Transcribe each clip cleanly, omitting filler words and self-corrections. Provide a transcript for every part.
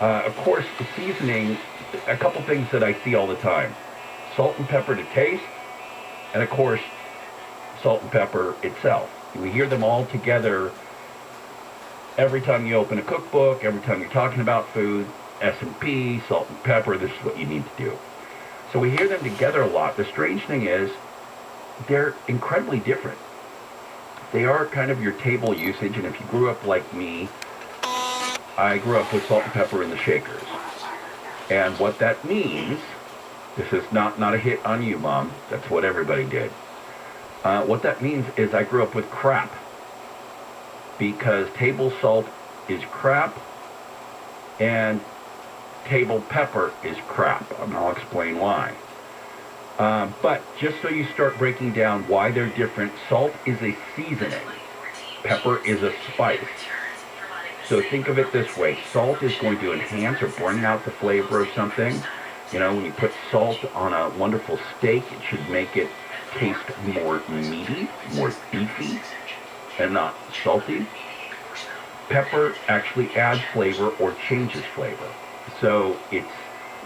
Of course, the seasoning, a couple things that I see all the time. Salt and pepper to taste, and of course, salt and pepper itself. We hear them all together every time you open a cookbook, every time you're talking about food, S&P, salt and pepper, this is what you need to do. So we hear them together a lot. The strange thing is, they're incredibly different. They are kind of your table usage, and if you grew up like me, I grew up with salt and pepper in the shakers. And what that means, this is not a hit on you, Mom. That's what everybody did. What that means is I grew up with crap. Because table salt is crap, and table pepper is crap. And I'll explain why. But just so you start breaking down why they're different, salt is a seasoning. Pepper is a spice. So think of it this way. Salt is going to enhance or bring out the flavor of something. You know, when you put salt on a wonderful steak, it should make it taste more meaty, more beefy, and not salty. Pepper actually adds flavor or changes flavor. So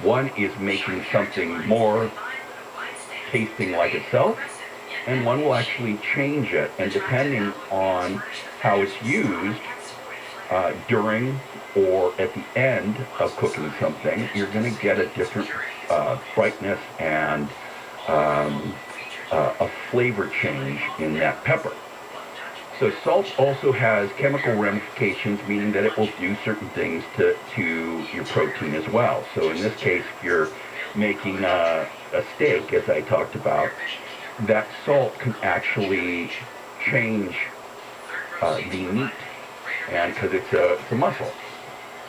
one is making something more tasting like itself, and one will actually change it. And depending on how it's used, during or at the end of cooking something, you're going to get a different brightness and a flavor change in that pepper. So salt also has chemical ramifications, meaning that it will do certain things to your protein as well. So in this case, if you're making a steak, as I talked about, that salt can actually change the meat, and because it's a muscle.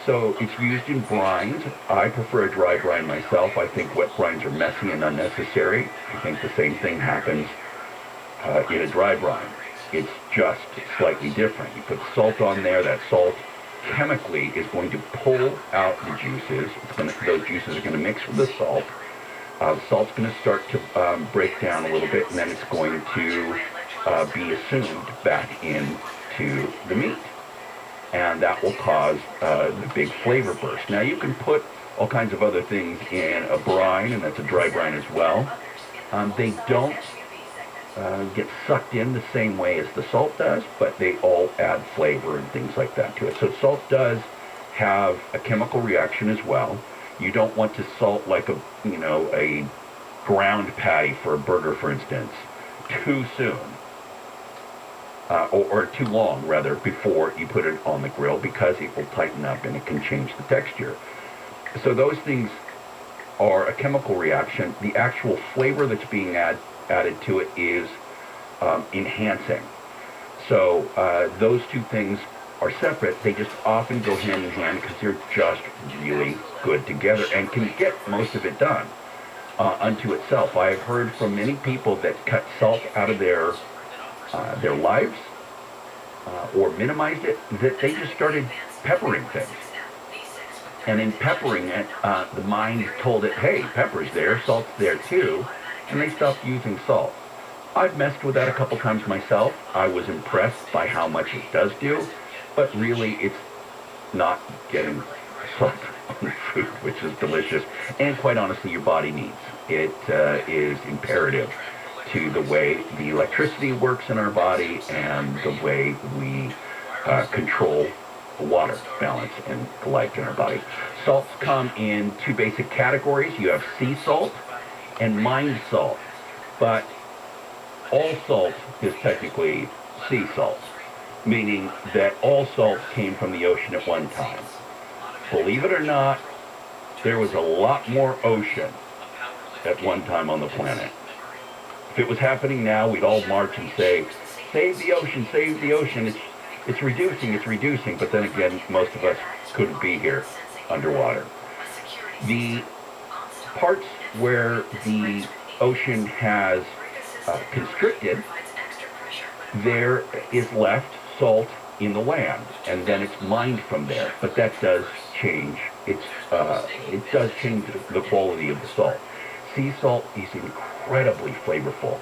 So it's used in brines. I prefer a dry brine myself. I think wet brines are messy and unnecessary. I think the same thing happens in a dry brine. It's just slightly different. You put salt on there, that salt chemically is going to pull out the juices. Those juices are going to mix with the salt. The salt's going to start to break down a little bit, and then it's going to be assumed back into the meat. And that will cause the big flavor burst. Now you can put all kinds of other things in a brine, and that's a dry brine as well. They don't get sucked in the same way as the salt does, but they all add flavor and things like that to it. So salt does have a chemical reaction as well. You don't want to salt like a ground patty for a burger, for instance, too soon. Or too long, rather, before you put it on the grill, because it will tighten up and it can change the texture. So those things are a chemical reaction. The actual flavor that's being added to it is enhancing. So those two things are separate. They just often go hand in hand because they're just really good together and can get most of it done unto itself. I've heard from many people that cut salt out of their lives or minimized it, that they just started peppering things. And in peppering it, the mind told it, hey, pepper's there, salt's there too, and they stopped using salt. I've messed with that a couple times myself. I was impressed by how much it does do, but really it's not getting salt on food, which is delicious, and quite honestly your body needs. It is imperative to the way the electricity works in our body and the way we control the water balance and the life in our body. Salts come in two basic categories. You have sea salt and mined salt, but all salt is technically sea salt, meaning that all salt came from the ocean at one time. Believe it or not, there was a lot more ocean at one time on the planet. If it was happening now, we'd all march and say, save the ocean, save the ocean. It's reducing. But then again, most of us couldn't be here underwater. The parts where the ocean has constricted, there is left salt in the land, and then it's mined from there. But that does change. It does change the quality of the salt. Sea salt is incredibly flavorful.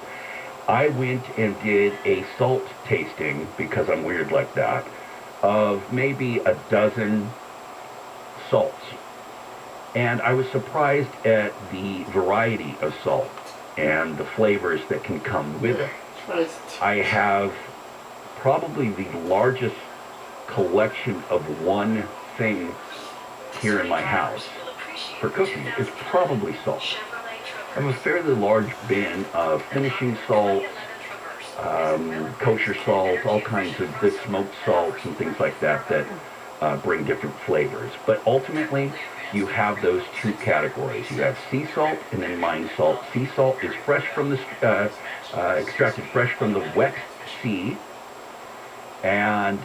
I went and did a salt tasting, because I'm weird like that, of maybe a dozen salts. And I was surprised at the variety of salt and the flavors that can come with it. I have probably the largest collection of one thing here in my house for cooking. It's probably salt. I have a fairly large bin of finishing salts, kosher salt, all kinds of the smoked salts and things like that that bring different flavors. But ultimately, you have those two categories. You have sea salt and then mine salt. Sea salt is fresh from the extracted fresh from the wet sea, and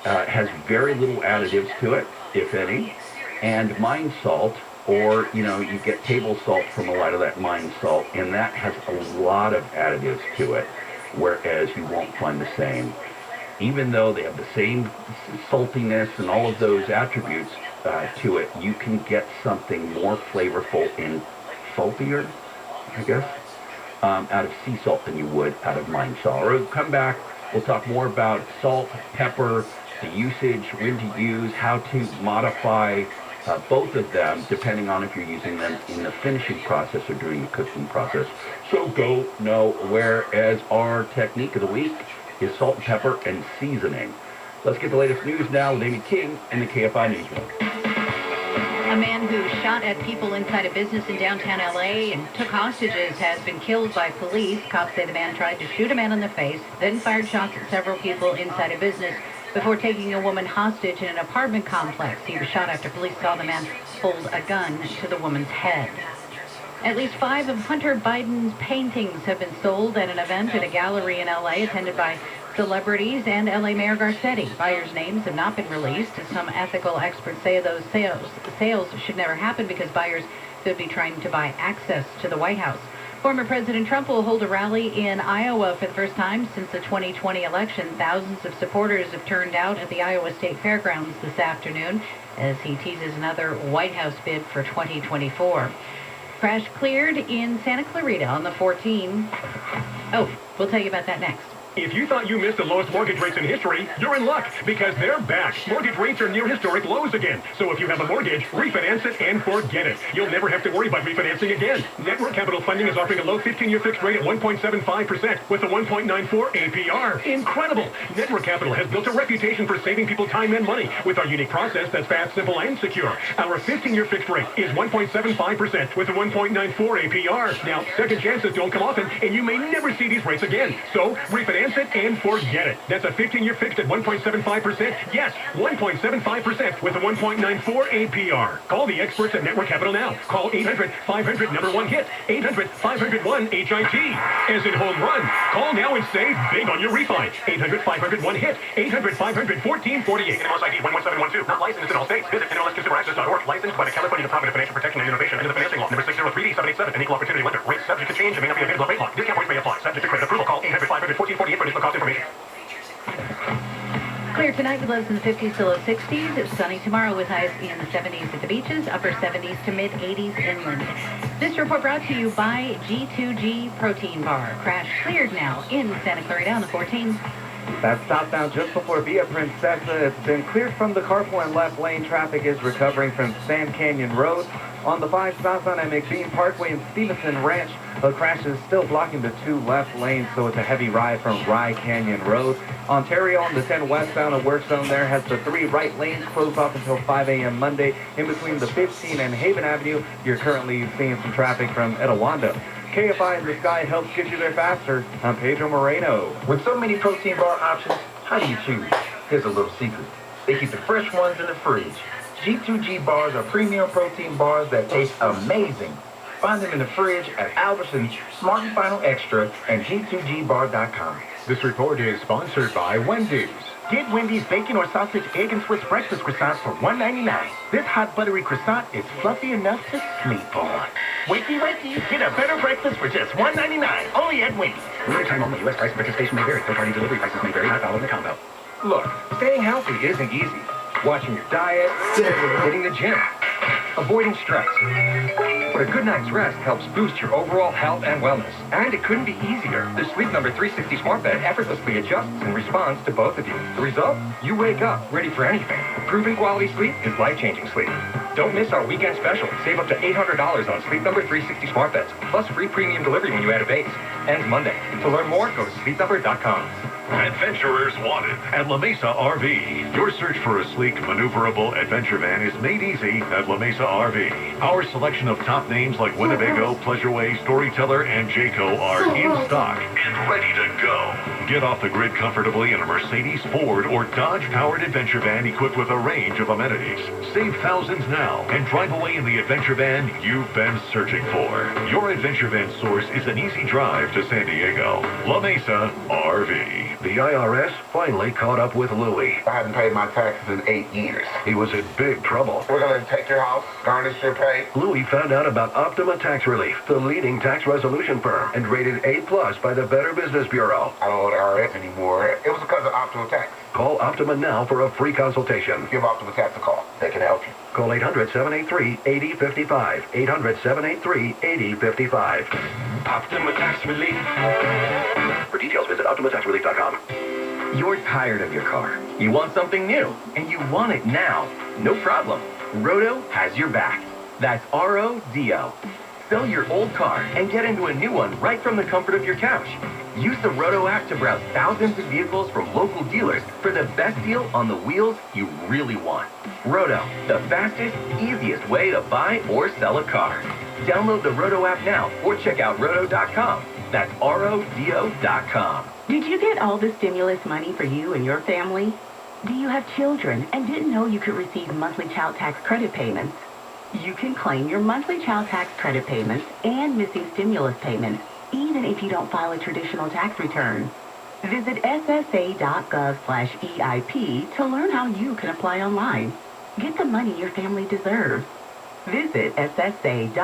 has very little additives to it, if any. And mine salt, or you get table salt from a lot of that mine salt, and that has a lot of additives to it, whereas you won't find the same. Even though they have the same saltiness and all of those attributes to it, you can get something more flavorful and saltier, I guess, out of sea salt than you would out of mine salt. We'll come back, we'll talk more about salt, pepper, the usage, when to use, how to modify both of them, depending on if you're using them in the finishing process or during the cooking process. So go know where, as our technique of the week is salt and pepper and seasoning. Let's get the latest news now with Amy King in the KFI Newsroom. A man who shot at people inside a business in downtown L.A. and took hostages has been killed by police. Cops say the man tried to shoot a man in the face, then fired shots at several people inside a business before taking a woman hostage in an apartment complex. He was shot after police saw the man hold a gun to the woman's head. At least 5 of Hunter Biden's paintings have been sold at an event at a gallery in L.A. attended by celebrities and L.A. Mayor Garcetti. Buyers' names have not been released. Some ethical experts say those sales should never happen because buyers could be trying to buy access to the White House. Former President Trump will hold a rally in Iowa for the first time since the 2020 election. Thousands of supporters have turned out at the Iowa State Fairgrounds this afternoon as he teases another White House bid for 2024. Crash cleared in Santa Clarita on the 14. Oh, we'll tell you about that next. If you thought you missed the lowest mortgage rates in history, you're in luck because they're back. Mortgage rates are near historic lows again. So if you have a mortgage, refinance it and forget it. You'll never have to worry about refinancing again. Network Capital Funding is offering a low 15-year fixed rate at 1.75% with a 1.94 APR. Incredible! Network Capital has built a reputation for saving people time and money with our unique process that's fast, simple, and secure. Our 15-year fixed rate is 1.75% with a 1.94 APR. Now, second chances don't come often, and you may never see these rates again. So refinance it and forget it. That's a 15-year fixed at 1.75%. Yes, 1.75% with a 1.94 APR. Call the experts at Network Capital now. Call 800-500-1-HIT. 800-500-1-HIT. As in home run. Call now and save big on your refi. 800-500-1-HIT. 800-500-1448. NMLS ID 11712. Not licensed in all states. Visit NMLSConsumerAccess.org. Licensed by the California Department of Financial Protection and Innovation under the Financing Law. Number 603D787. An equal opportunity lender. Rates subject to change and may not be available at rate lock. Discount rates may apply. Subject to credit approval. Call 800-500-1448 for additional cost information. Clear tonight with lows in the 50s to low 60s. It's sunny tomorrow with highs in the 70s at the beaches, upper 70s to mid 80s inland. This report brought to you by G2G Protein Bar. Crash cleared now in Santa Clarita on the 14. That's southbound just before Via Princesa. It's been cleared from the carpool and left lane. Traffic is recovering from Sand Canyon Road. On the 5 southbound at McBean Parkway and Stevenson Ranch, a crash is still blocking the 2 left lanes, so it's a heavy ride from Rye Canyon Road. Ontario on the 10 westbound, a work zone there has the 3 right lanes closed off until 5 a.m. Monday. In between the 15 and Haven Avenue, you're currently seeing some traffic from Etowanda. KFI in the Sky helps get you there faster. I'm Pedro Moreno. With so many protein bar options, how do you choose? Here's a little secret. They keep the fresh ones in the fridge. G2G bars are premium protein bars that taste amazing. Find them in the fridge at Albertsons, Smart and Final Extra, and G2GBar.com. This report is sponsored by Wendy's. Get Wendy's bacon or sausage, egg, and Swiss breakfast croissants for $1.99. This hot buttery croissant is fluffy enough to sleep on. Wakey, wakey, get a better breakfast for just $1.99, only at Wendy's. Limited time only. U.S. price and participation may vary. Third-party delivery prices may vary. Not following the combo. Look, staying healthy isn't easy. Watching your diet, hitting the gym, avoiding stress. But a good night's rest helps boost your overall health and wellness. And it couldn't be easier. The Sleep Number 360 smart bed effortlessly adjusts and responds to both of you. The result? You wake up ready for anything. Proven quality sleep is life-changing sleep. Don't miss our weekend special. Save up to $800 on Sleep Number 360 smart beds, plus free premium delivery when you add a base. Ends Monday. To learn more, go to sleepnumber.com. Adventurers wanted at La Mesa RV. Your search for a sleek, maneuverable adventure van is made easy at La Mesa RV. Our selection of top names like Winnebago, Pleasureway, Storyteller, and Jayco are in stock and ready to go. Get off the grid comfortably in a Mercedes, Ford, or Dodge-powered adventure van equipped with a range of amenities. Save thousands now and drive away in the adventure van you've been searching for. Your adventure van source is an easy drive to San Diego. La Mesa RV. The IRS finally caught up with Louie. I hadn't paid my taxes in 8 years. He was in big trouble. We're going to take your house, garnish your pay. Louie found out about Optima Tax Relief, the leading tax resolution firm, and rated A+ by the Better Business Bureau. I don't owe the IRS anymore. It was because of Optima Tax. Call Optima now for a free consultation. Give Optima Tax a call. They can help you. Call 800-783-8055. 800-783-8055. Optima Tax Relief. For details, visit OptimaTaxRelief.com. You're tired of your car. You want something new, and you want it now. No problem. Roto has your back. That's R-O-D-O. Sell your old car and get into a new one right from the comfort of your couch. Use the Roto app to browse thousands of vehicles from local dealers for the best deal on the wheels you really want. Roto, the fastest, easiest way to buy or sell a car. Download the Roto app now or check out roto.com. That's RODO.com. Did you get all the stimulus money for you and your family? Do you have children and didn't know you could receive monthly child tax credit payments? You can claim your monthly child tax credit payments and missing stimulus payments, even if you don't file a traditional tax return. Visit ssa.gov/EIP to learn how you can apply online. Get the money your family deserves. Visit ssa.gov/EIP.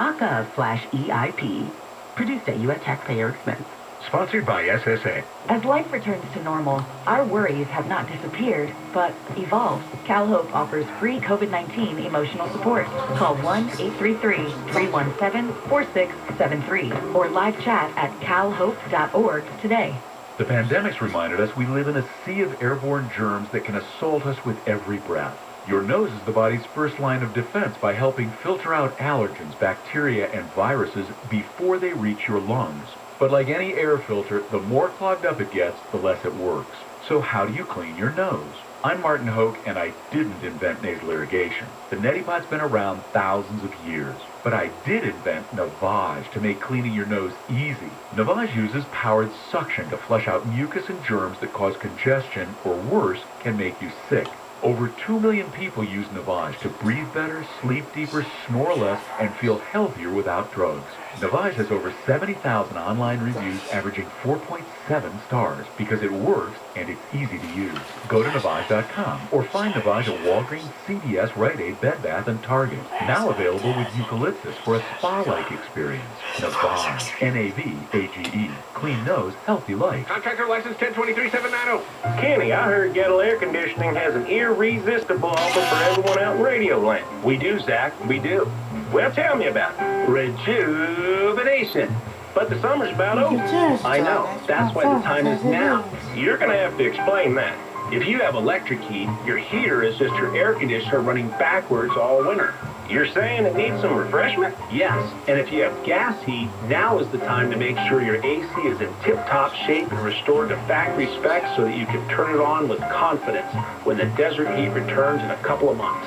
Produced at U.S. taxpayer expense. Sponsored by SSA. As life returns to normal, our worries have not disappeared, but evolved. CalHope offers free COVID-19 emotional support. Call 1-833-317-4673 or live chat at calhope.org today. The pandemic's reminded us we live in a sea of airborne germs that can assault us with every breath. Your nose is the body's first line of defense by helping filter out allergens, bacteria, and viruses before they reach your lungs. But like any air filter, the more clogged up it gets, the less it works. So how do you clean your nose? I'm Martin Hoke, and I didn't invent nasal irrigation. The neti pot's been around thousands of years. But I did invent Navage to make cleaning your nose easy. Navage uses powered suction to flush out mucus and germs that cause congestion, or worse, can make you sick. Over 2 million people use Navage to breathe better, sleep deeper, snore less, and feel healthier without drugs. Navage has over 70,000 online reviews averaging 4.7 stars because it works and it's easy to use. Go to Navage.com or find Navage at Walgreens, CVS, Rite Aid, Bed Bath, and Target. Now available with eucalyptus for a spa-like experience. Navage. N-A-V-A-G-E. Clean nose, healthy life. Contractor license 1037790. Kenny, I heard Gettle Air Conditioning has an irresistible offer for everyone out in Radio Land. We do, Zach. We do. Well, tell me about it. Rejuvenation. But the summer's about over. I know. That's why the time is now. You're going to have to explain that. If you have electric heat, your heater is just your air conditioner running backwards all winter. You're saying it needs some refreshment? Yes. And if you have gas heat, now is the time to make sure your AC is in tip-top shape and restored to factory specs so that you can turn it on with confidence when the desert heat returns in a couple of months.